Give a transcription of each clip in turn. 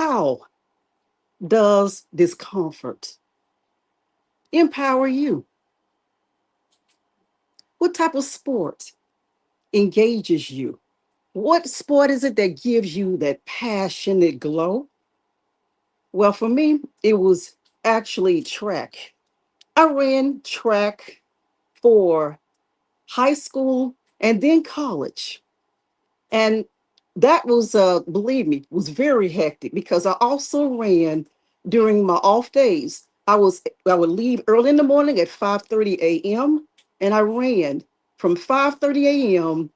How does discomfort empower you? What type of sport engages you? What sport is it that gives you that passionate glow? Well, for me, it was actually track. I ran track for high school and then college. And that was, believe me, was very hectic because I also ran during my off days. I would leave early in the morning at 5:30 a.m. and I ran from 5:30 a.m.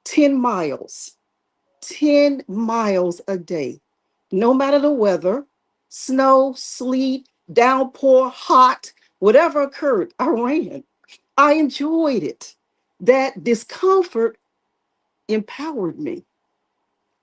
10 miles, 10 miles a day. No matter the weather, snow, sleet, downpour, hot, whatever occurred, I ran. I enjoyed it. That discomfort empowered me.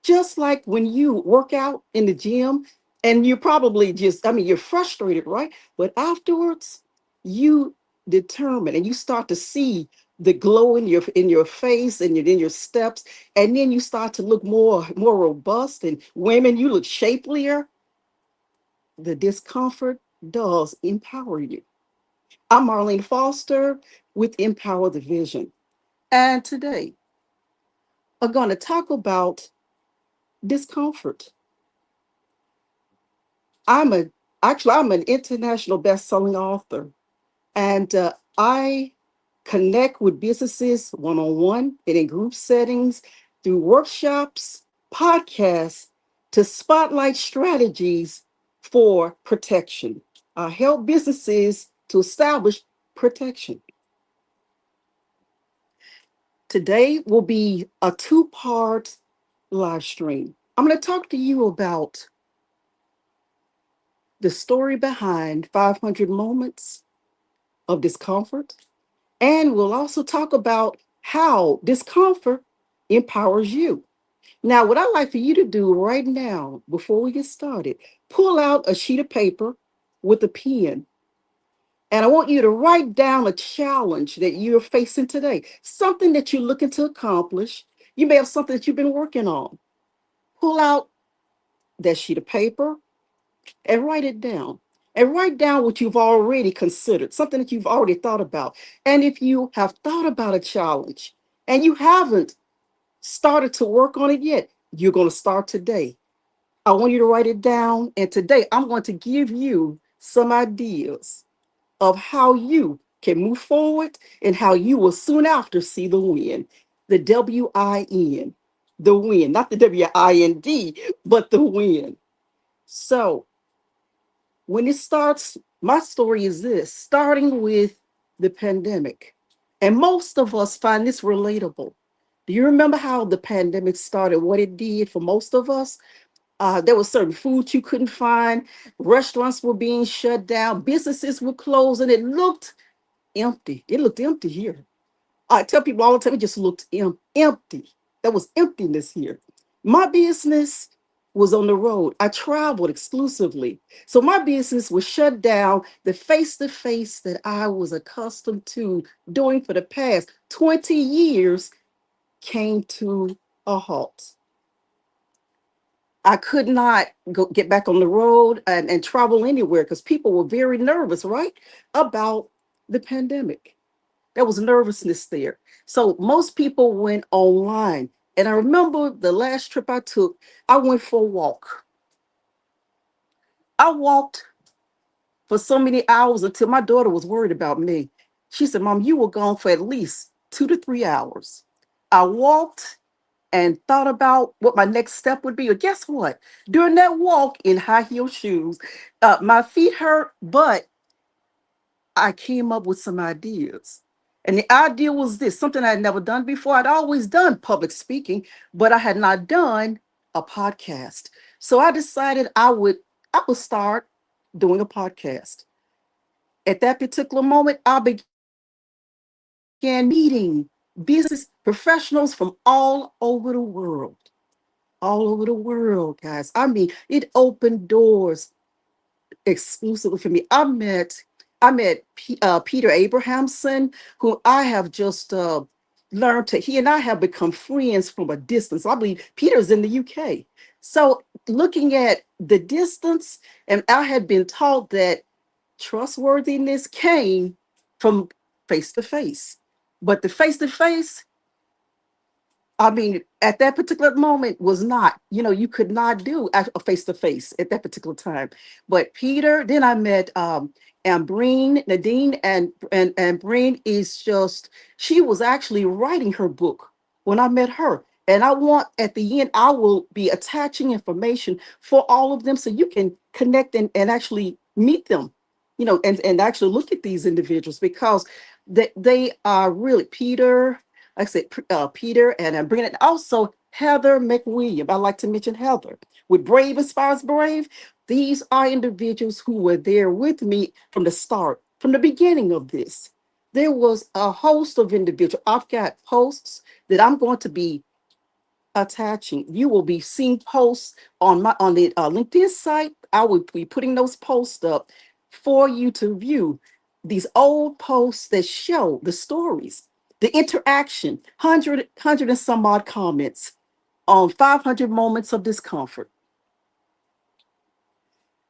Just like when you work out in the gym and you probably just, I mean, you're frustrated, right? But afterwards, you determine and you start to see the glow in your face and in your steps, and then you start to look more robust. And women, you look shapelier. The discomfort does empower you. I'm Marlene Foster with Empower the Vision, and today we're going to talk about discomfort. I'm a I'm an international best-selling author, and I connect with businesses one-on-one and in group settings through workshops, podcasts to spotlight strategies for protection. I help businesses to establish protection. Today will be a two-part live stream. I'm going to talk to you about the story behind 500 moments of discomfort. And we'll also talk about how discomfort empowers you. Now, what I'd like for you to do right now, before we get started, pull out a sheet of paper with a pen. And I want you to write down a challenge that you're facing today, something that you're looking to accomplish. You may have something that you've been working on. Pull out that sheet of paper and write it down. And write down what you've already considered, something that you've already thought about. And if you have thought about a challenge and you haven't started to work on it yet, you're going to start today. I want you to write it down. And today I'm going to give you some ideas of how you can move forward and how you will soon after see the win. The WIN, the win, not the WIND, but the win. So, when it starts, my story is this, starting with the pandemic. And most of us find this relatable. Do you remember how the pandemic started, what it did for most of us? There was certain foods you couldn't find, restaurants were being shut down, businesses were closing. It looked empty. It looked empty here. I tell people all the time, it just looked empty. There was emptiness here. My business was on the road. I traveled exclusively. So my business was shut down. The face to face that I was accustomed to doing for the past 20 years came to a halt. I could not get back on the road and travel anywhere because people were very nervous, right? About the pandemic. There was nervousness there. So most people went online. And I remember the last trip I took, I went for a walk. I walked for so many hours until my daughter was worried about me. She said, Mom, you were gone for at least 2 to 3 hours. I walked and thought about what my next step would be. But guess what? During that walk in high heel shoes, my feet hurt, but I came up with some ideas. And the idea was this, something I had never done before. I'd always done public speaking, but I had not done a podcast. So I decided I would start doing a podcast. At that particular moment, I began meeting business professionals from all over the world. All over the world, guys. I mean, it opened doors exclusively for me. I met Peter Abrahamsen, who I have just learned to, he and I have become friends from a distance. I believe Peter's in the UK. So looking at the distance, and I had been taught that trustworthiness came from face to face. But the face to face, I mean, at that particular moment was not, you could not do a face to face at that particular time. But Peter, then I met Ambreen Nadeen, and Breen is just, she was actually writing her book when I met her. And I want at the end, I will be attaching information for all of them so you can connect and actually meet them, and actually look at these individuals because they are really Peter, like I said, Peter, and I'm bringing it also Heather McWilliam. I like to mention Heather with Brave Inspires Brave. These are individuals who were there with me from the start, from the beginning of this. There was a host of individuals. I've got posts that I'm going to be attaching. You will be seeing posts on the LinkedIn site. I will be putting those posts up for you to view. These old posts that show the stories, the interaction, 100 and some odd comments on 500 moments of discomfort.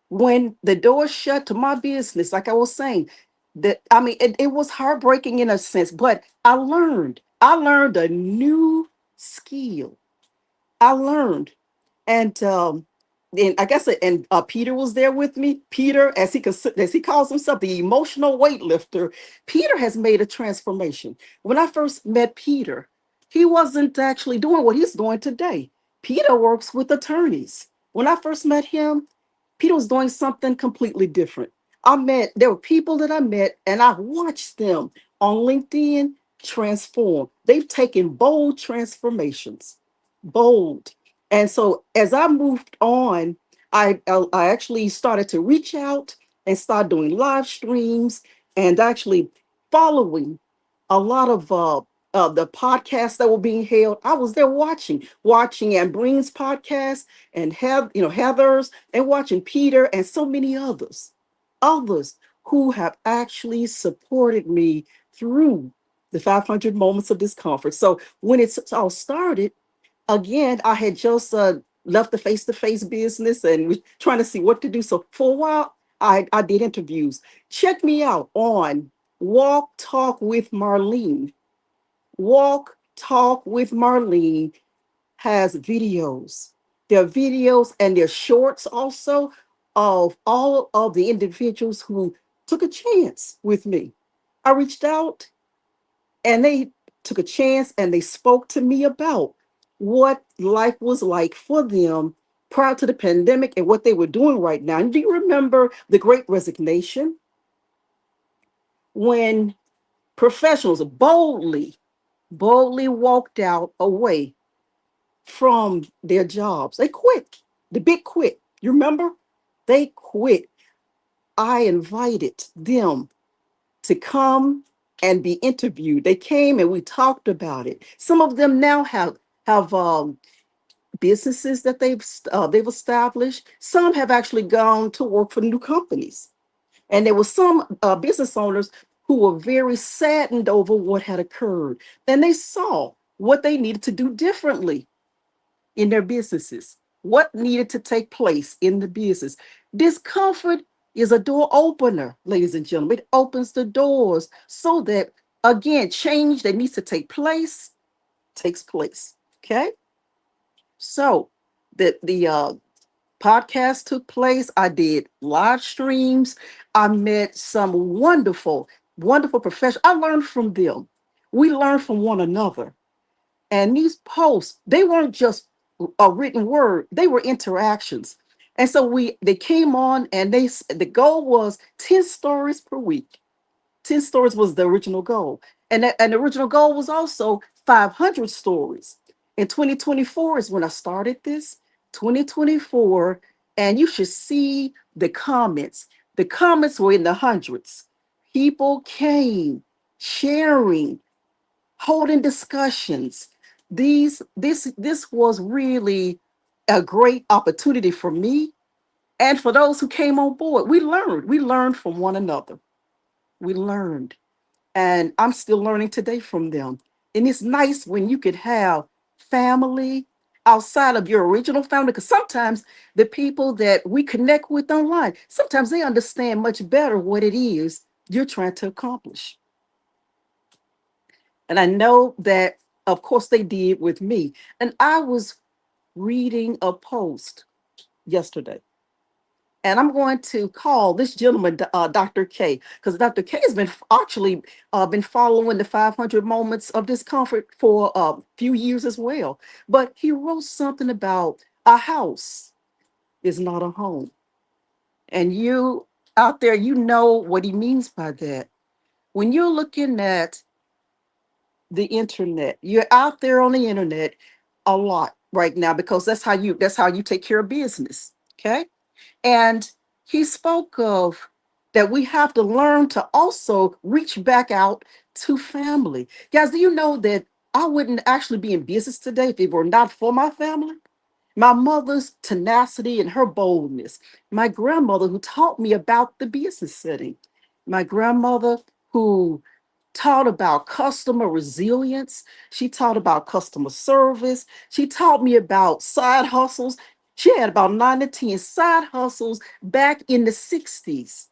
When the door shut to my business, like I was saying, that I mean, it was heartbreaking in a sense, but I learned a new skill. I learned. And I guess, and Peter was there with me. Peter, as he calls himself, the emotional weightlifter. Peter has made a transformation. When I first met Peter, he wasn't actually doing what he's doing today. Peter works with attorneys. When I first met him, Peter was doing something completely different. There were people that I met, and I watched them on LinkedIn transform. They've taken bold transformations, bold. And so as I moved on, I actually started to reach out and start doing live streams and actually following a lot of the podcasts that were being held. I was there watching Ambreen's podcast and Heather's, and watching Peter and so many others who have actually supported me through the 500 moments of discomfort. So when it's all started, again, I had just left the face-to-face business and was trying to see what to do. So for a while, I did interviews. Check me out on Walk Talk with Marlene. Walk Talk with Marlene has videos. There are videos and there are shorts also of all of the individuals who took a chance with me. I reached out and they took a chance and they spoke to me about what life was like for them prior to the pandemic and what they were doing right now. And do you remember the great resignation when professionals boldly walked out away from their jobs? They quit. The big quit. You remember? They quit. I invited them to come and be interviewed. They came and we talked about it. Some of them now have businesses that they've established. Some have actually gone to work for new companies. And there were some business owners who were very saddened over what had occurred. And they saw what they needed to do differently in their businesses, what needed to take place in the business. Discomfort is a door opener, ladies and gentlemen. It opens the doors so that, again, change that needs to take place takes place. Okay. So the podcast took place. I did live streams. I met some wonderful professionals. I learned from them. We learned from one another. And these posts, they weren't just a written word, they were interactions. And so they came on and the goal was 10 stories per week. 10 stories was the original goal. And the original goal was also 500 stories. In 2024 is when I started this, 2024, and you should see the comments. The comments were in the hundreds. People came sharing, holding discussions. This was really a great opportunity for me and for those who came on board. We learned from one another. We learned, and I'm still learning today from them. And it's nice when you could have family outside of your original family, because sometimes the people that we connect with online, sometimes they understand much better what it is you're trying to accomplish. And I know that, of course, they did with me. And I was reading a post yesterday, and I'm going to call this gentleman Dr. K, because Dr. K has been actually been following the 500 moments of discomfort for a few years as well. But he wrote something about a house is not a home, and you out there, you know what he means by that. When you're looking at the internet, you're out there on the internet a lot right now, because that's how you take care of business. Okay. And he spoke of that we have to learn to also reach back out to family. Guys, do you know that I wouldn't actually be in business today if it were not for my family? My mother's tenacity and her boldness. My grandmother, who taught me about the business setting. My grandmother, who taught about customer resilience. She taught about customer service. She taught me about side hustles. She had about 9 to 10 side hustles back in the 60s.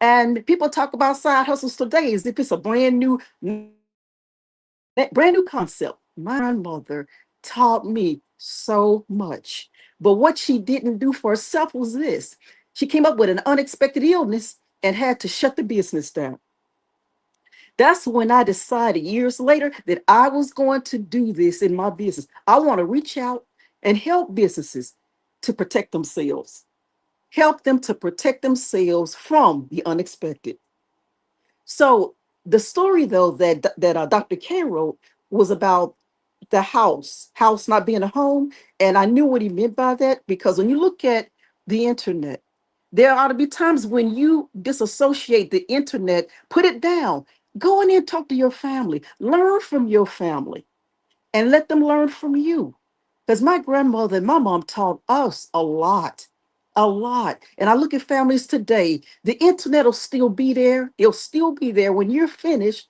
And people talk about side hustles today as if it's a brand new concept. My grandmother taught me so much. But what she didn't do for herself was this. She came up with an unexpected illness and had to shut the business down. That's when I decided years later that I was going to do this in my business. I want to reach out and help businesses to protect themselves, help them to protect themselves from the unexpected. So the story, though, that Dr. K wrote was about the house not being a home, and I knew what he meant by that, because when you look at the internet, there ought to be times when you disassociate the internet, put it down, go in and talk to your family, learn from your family, and let them learn from you. Because my grandmother and my mom taught us a lot, a lot. And I look at families today, the internet will still be there. It'll still be there when you're finished.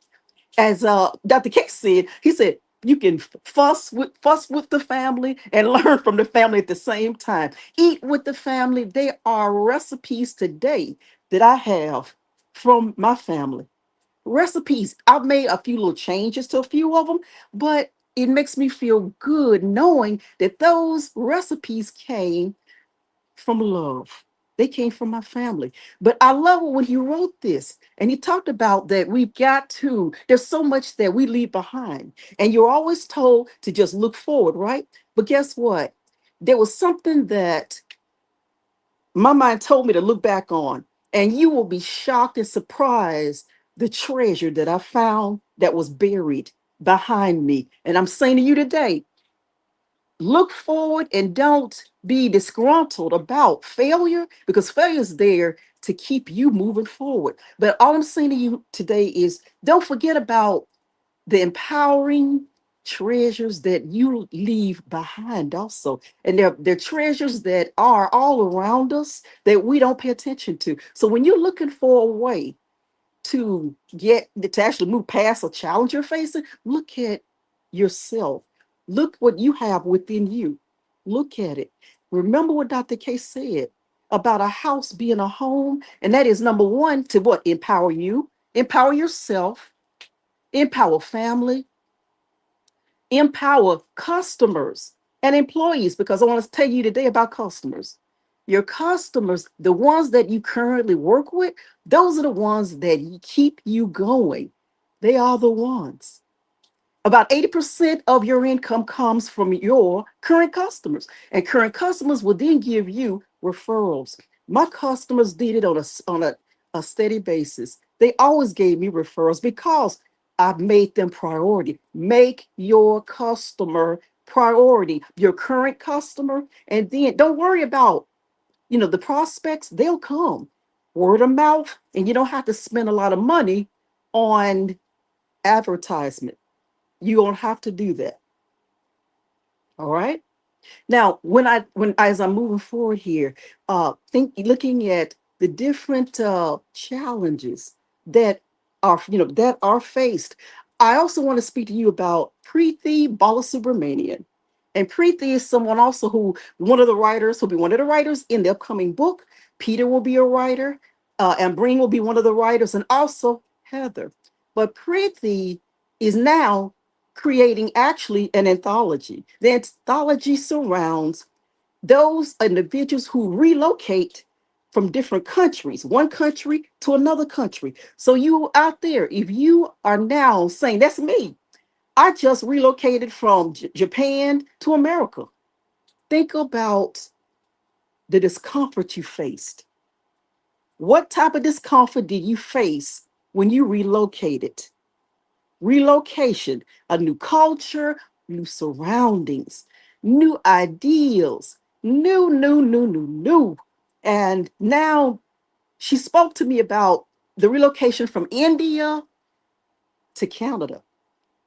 As Dr. K said, he said, you can fuss with the family and learn from the family at the same time. Eat with the family. There are recipes today that I have from my family, recipes. I've made a few little changes to a few of them, but it makes me feel good knowing that those recipes came from love. They came from my family. But I love it when he wrote this and he talked about that there's so much that we leave behind. And you're always told to just look forward, right? But guess what? There was something that my mind told me to look back on, and you will be shocked and surprised the treasure that I found that was buried behind me. And I'm saying to you today, look forward and don't be disgruntled about failure, because failure is there to keep you moving forward. But all I'm saying to you today is don't forget about the empowering treasures that you leave behind also. And they're treasures that are all around us that we don't pay attention to. So when you're looking for a way to actually move past a challenge you're facing, look at yourself. Look what you have within you. Look at it. Remember what Dr. K said about a house being a home, and that is number one, to what? Empower you, empower yourself, empower family, empower customers and employees, because I want to tell you today about customers. Your customers, the ones that you currently work with, those are the ones that keep you going. They are the ones. About 80% of your income comes from your current customers, and current customers will then give you referrals. My customers did it on a steady basis. They always gave me referrals because I've made them priority. Make your customer priority, your current customer, and then don't worry about, the prospects. They'll come word of mouth, and you don't have to spend a lot of money on advertisement. You don't have to do that. All right. Now, when as I'm moving forward here, think looking at the different challenges that are faced. I also want to speak to you about Preethi Balasubramanian. And Preethi is someone also who, one of the writers, who'll be one of the writers in the upcoming book. Peter will be a writer. Ambreen will be one of the writers, and also Heather. But Preethi is now creating actually an anthology. The anthology surrounds those individuals who relocate from different countries, one country to another country. So you out there, if you are now saying, that's me, I just relocated from Japan to America. Think about the discomfort you faced. What type of discomfort did you face when you relocated? Relocation, a new culture, new surroundings, new ideals, new. And now she spoke to me about the relocation from India to Canada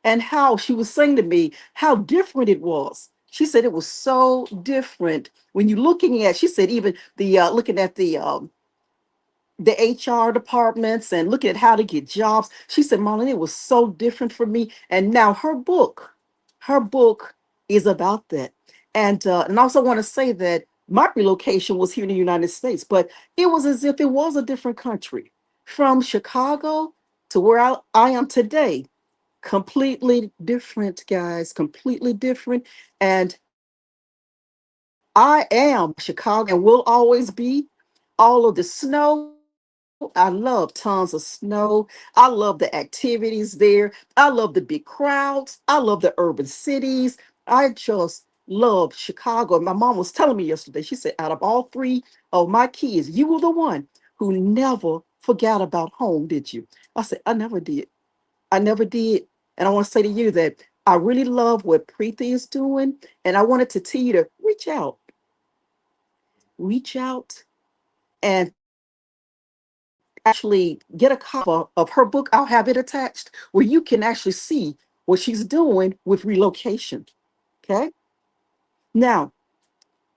and how she was saying to me how different it was. She said it was so different when you're looking at, she said, even the looking at the HR departments and looking at how to get jobs. She said, Marlon, it was so different for me. And now her book is about that. And I also want to say that my relocation was here in the United States, but it was as if it was a different country. From Chicago to where I am today, completely different, guys, completely different. And I am Chicago and will always be. All of the snow, I love tons of snow. I love the activities there. I love the big crowds. I love the urban cities. I just love Chicago. My mom was telling me yesterday, she said, out of all three of my kids, you were the one who never forgot about home, did you? I said, I never did. I never did. And I want to say to you that I really love what Preethi is doing. And I wanted to tell you to reach out and actually get a cover of her book. I'll have it attached where you can actually see what she's doing with relocation. Okay. Now,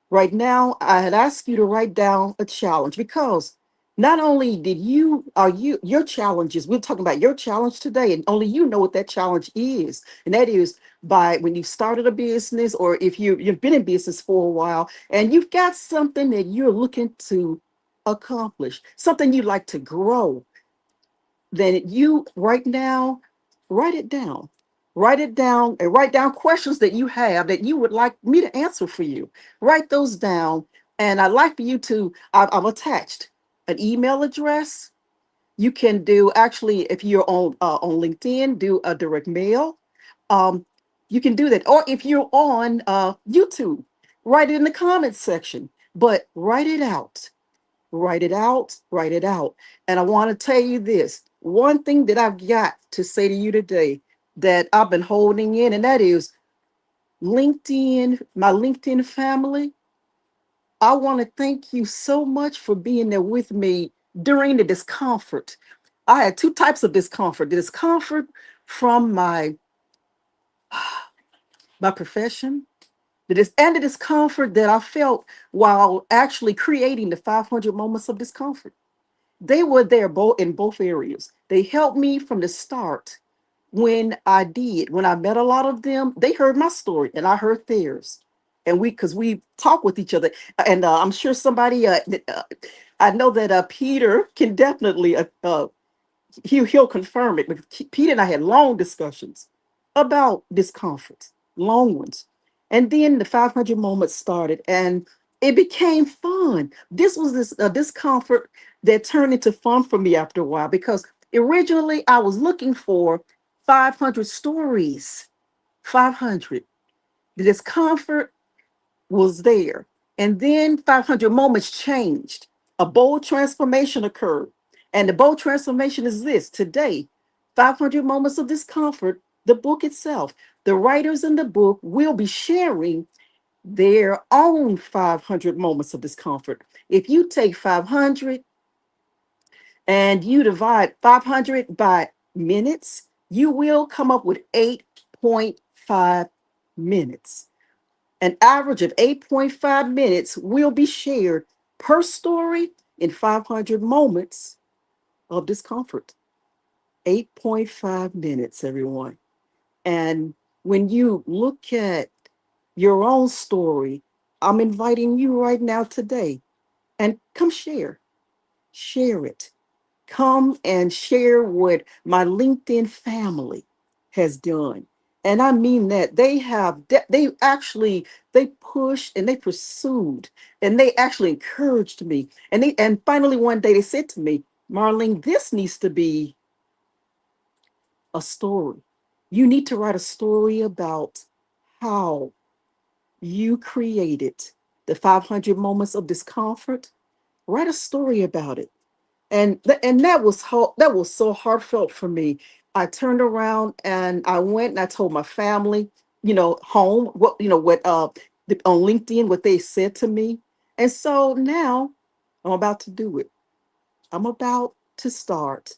right now, I had asked you to write down a challenge because not only did you are you your challenges, we're talking about your challenge today, and only you know what that challenge is. And that is by when you started a business or if you've been in business for a while and you've got something that you're looking to accomplish, something you'd like to grow, then you right now write it down. Write it down and write down questions that you have that you would like me to answer for you. Write those down. And I'd like for you to, I've attached an email address. You can do actually, if you're on LinkedIn, do a direct mail. Um, you can do that. Or if you're on YouTube, write it in the comments section, but write it out. Write it out, write it out. And I want to tell you this one thing that I've got to say to you today that I've been holding in, and that is LinkedIn, my LinkedIn family. I want to thank you so much for being there with me during the discomfort. I had two types of discomfort, the discomfort from my profession, and the discomfort that I felt while actually creating the 500 moments of discomfort. They were there both in both areas. They helped me from the start when I met a lot of them, they heard my story and I heard theirs. And because we talk with each other. And I'm sure I know that Peter can definitely he'll confirm it. But Peter and I had long discussions about discomfort, long ones. And then the 500 moments started, and it became fun. This was this discomfort that turned into fun for me after a while because originally I was looking for 500 stories, 500. The discomfort was there. And then 500 moments changed. A bold transformation occurred. And the bold transformation is this today 500 moments of discomfort, the book itself. The writers in the book will be sharing their own 500 moments of discomfort. If you take 500 and you divide 500 by minutes, you will come up with 8.5 minutes. An average of 8.5 minutes will be shared per story in 500 moments of discomfort. 8.5 minutes, everyone. And when you look at your own story, I'm inviting you right now today and come share it. Come and share what my LinkedIn family has done. And I mean that they actually they pushed and they pursued and they actually encouraged me. And finally one day they said to me, Marlene, this needs to be a story. You need to write a story about how you created the 500 moments of discomfort. Write a story about it. And that was so heartfelt for me. I turned around and I went and I told my family, home, on LinkedIn what they said to me. And so now I'm about to do it. I'm about to start.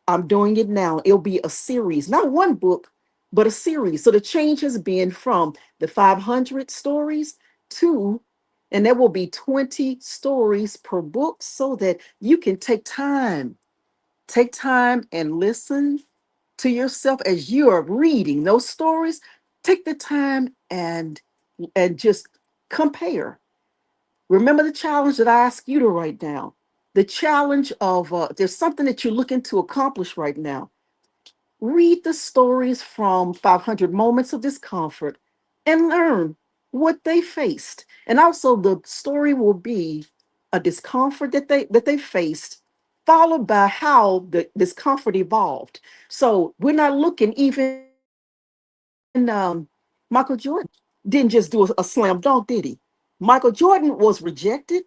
I'm doing it now. It'll be a series, not one book, but a series. So the change has been from the 500 stories to, and there will be 20 stories per book so that you can take time and listen to yourself as you are reading those stories. Take the time and just compare. Remember the challenge that I asked you to write down. The challenge of there's something that you're looking to accomplish right now. Read the stories from 500 Moments of Discomfort and learn what they faced. And also the story will be a discomfort that they faced, followed by how the discomfort evolved. So we're not looking even Michael Jordan didn't just do a slam dunk, did he? Michael Jordan was rejected.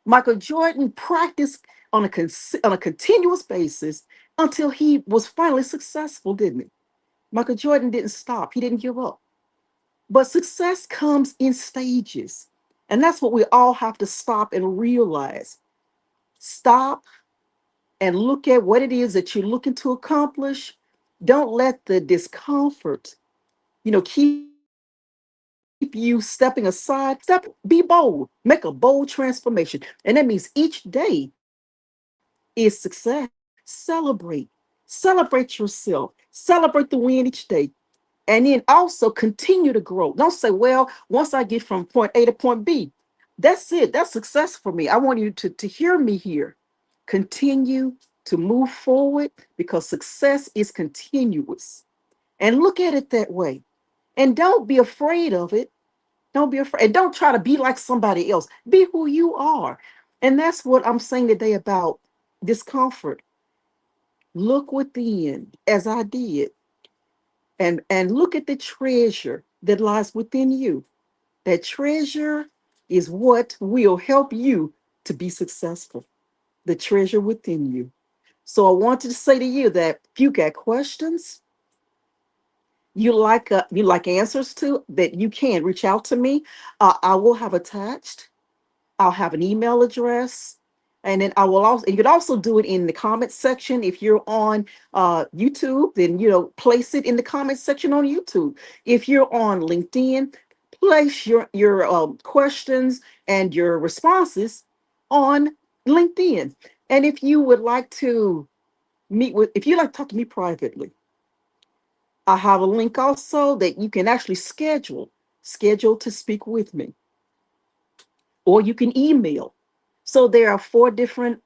Michael Jordan practiced on a continuous basis until he was finally successful, didn't he? Michael Jordan didn't stop. He didn't give up. But success comes in stages. And that's what we all have to stop and realize. Stop and look at what it is that you're looking to accomplish. Don't let the discomfort, keep you stepping aside. Be bold. Make a bold transformation. And that means each day is success. Celebrate. Celebrate yourself. Celebrate the win each day. And then also continue to grow. Don't say, well, once I get from point A to point B, that's it. That's success for me. I want you to hear me here. Continue to move forward because success is continuous. And look at it that way. And don't be afraid of it. Don't be afraid. And don't try to be like somebody else. Be who you are. And that's what I'm saying today about discomfort. Look within as I did and look at the treasure that lies within you. That treasure is what will help you to be successful. The treasure within you. So I wanted to say to you that if you got questions you like answers to, that you can reach out to me. I will have attached. I'll have an email address. And then I will also, and you could also do it in the comment section. If you're on YouTube, then, place it in the comment section on YouTube. If you're on LinkedIn, place your questions and your responses on LinkedIn. And if you would like to if you'd like to talk to me privately, I have a link also that you can actually schedule to speak with me, or you can email. So there are 4 different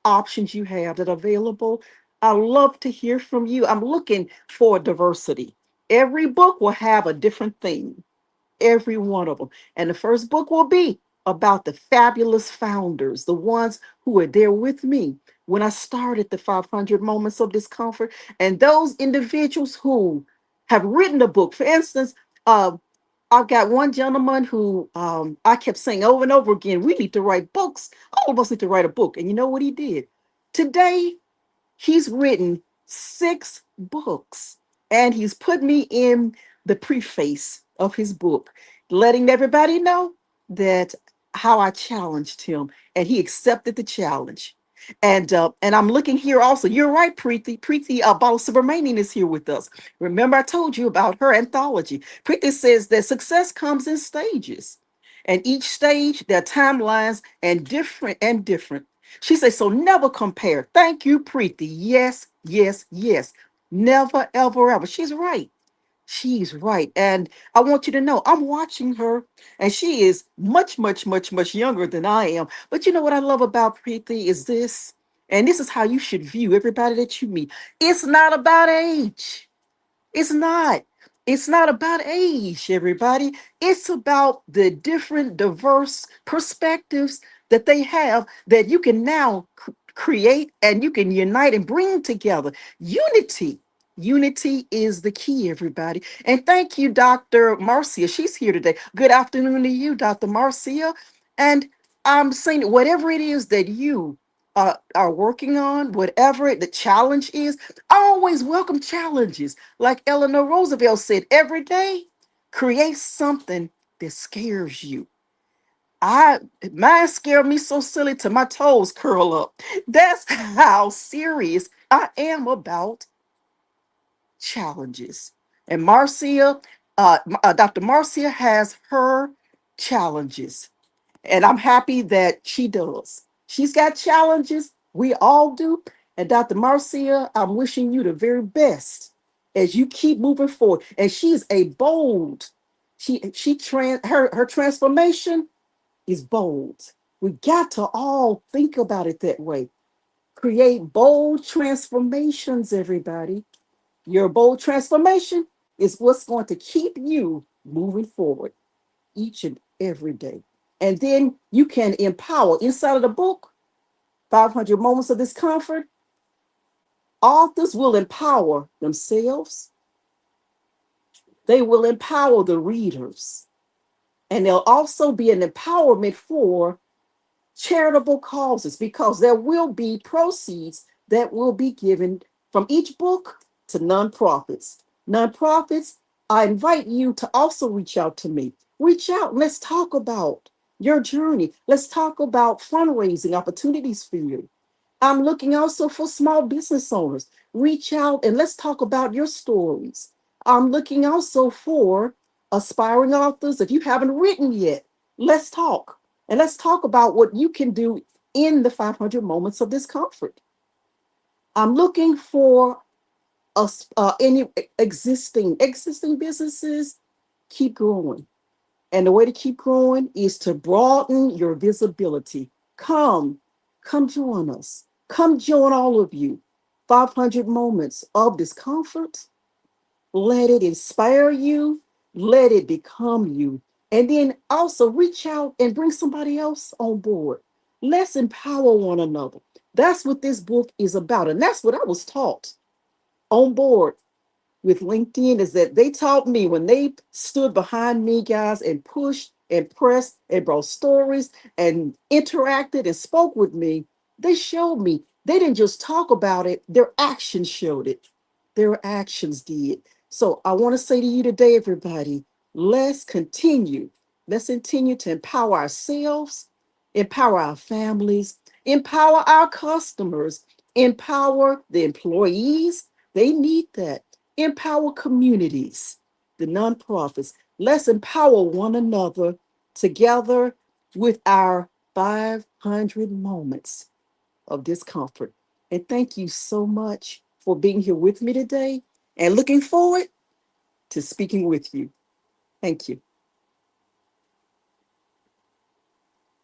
options you have that are available. I love to hear from you. I'm looking for diversity. Every book will have a different theme, every one of them. And the first book will be about the fabulous founders, the ones who were there with me when I started the 500 Moments of Discomfort, and those individuals who have written the book. For instance, uh, I've got one gentleman who I kept saying over and over again, we need to write books. All of us need to write a book. And you know what he did? Today, he's written 6 books, and he's put me in the preface of his book, letting everybody know that how I challenged him, and he accepted the challenge. And I'm looking here also. You're right, Preethi Balasubramanian is here with us. Remember, I told you about her anthology. Preethi says that success comes in stages, and each stage, there are timelines and different. She says, so never compare. Thank you, Preethi. Yes, yes, yes. Never, ever, ever. She's right. She's right. And I want you to know, I'm watching her, and she is much, much, much, much younger than I am. But you know what I love about Preethi is this, and this is how you should view everybody that you meet. It's not about age. It's not. It's not about age, everybody. It's about the different, diverse perspectives that they have that you can now create and you can unite and bring together. Unity. Unity is the key, everybody. And thank you, Dr. Marcia. She's here today. Good afternoon to you, Dr. Marcia. And I'm saying whatever it is that you are working on, whatever the challenge is, I always welcome challenges. Like Eleanor Roosevelt said, every day create something that scares you. I Mine scared me so silly to my toes curl up. That's how serious I am about challenges. And Dr. Marcia has her challenges. And I'm happy that she does. She's got challenges. We all do. And Dr. Marcia, I'm wishing you the very best as you keep moving forward. And she's a bold. Her transformation is bold. We got to all think about it that way. Create bold transformations, everybody. Your bold transformation is what's going to keep you moving forward each and every day. And then you can empower inside of the book, 500 Moments of Discomfort. Authors will empower themselves, they will empower the readers, and there'll also be an empowerment for charitable causes because there will be proceeds that will be given from each book to nonprofits. Nonprofits, I invite you to also reach out to me. Reach out. Let's talk about your journey. Let's talk about fundraising opportunities for you. I'm looking also for small business owners. Reach out and let's talk about your stories. I'm looking also for aspiring authors. If you haven't written yet, let's talk. And let's talk about what you can do in the 500 moments of discomfort. I'm looking for any existing businesses. Keep growing. And the way to keep growing is to broaden your visibility. Come, come join us. Come join all of you. 500 moments of discomfort. Let it inspire you. Let it become you. And then also reach out and bring somebody else on board. Let's empower one another. That's what this book is about. And that's what I was taught on board with LinkedIn is that they taught me when they stood behind me, guys, and pushed and pressed and brought stories and interacted and spoke with me. They showed me. They didn't just talk about it, their actions showed it. Their actions did. So I want to say to you today, everybody, let's continue. Let's continue to empower ourselves, empower our families, empower our customers, empower the employees. They need that. Empower communities, the nonprofits. Let's empower one another together with our 500 moments of discomfort. And thank you so much for being here with me today and looking forward to speaking with you. Thank you.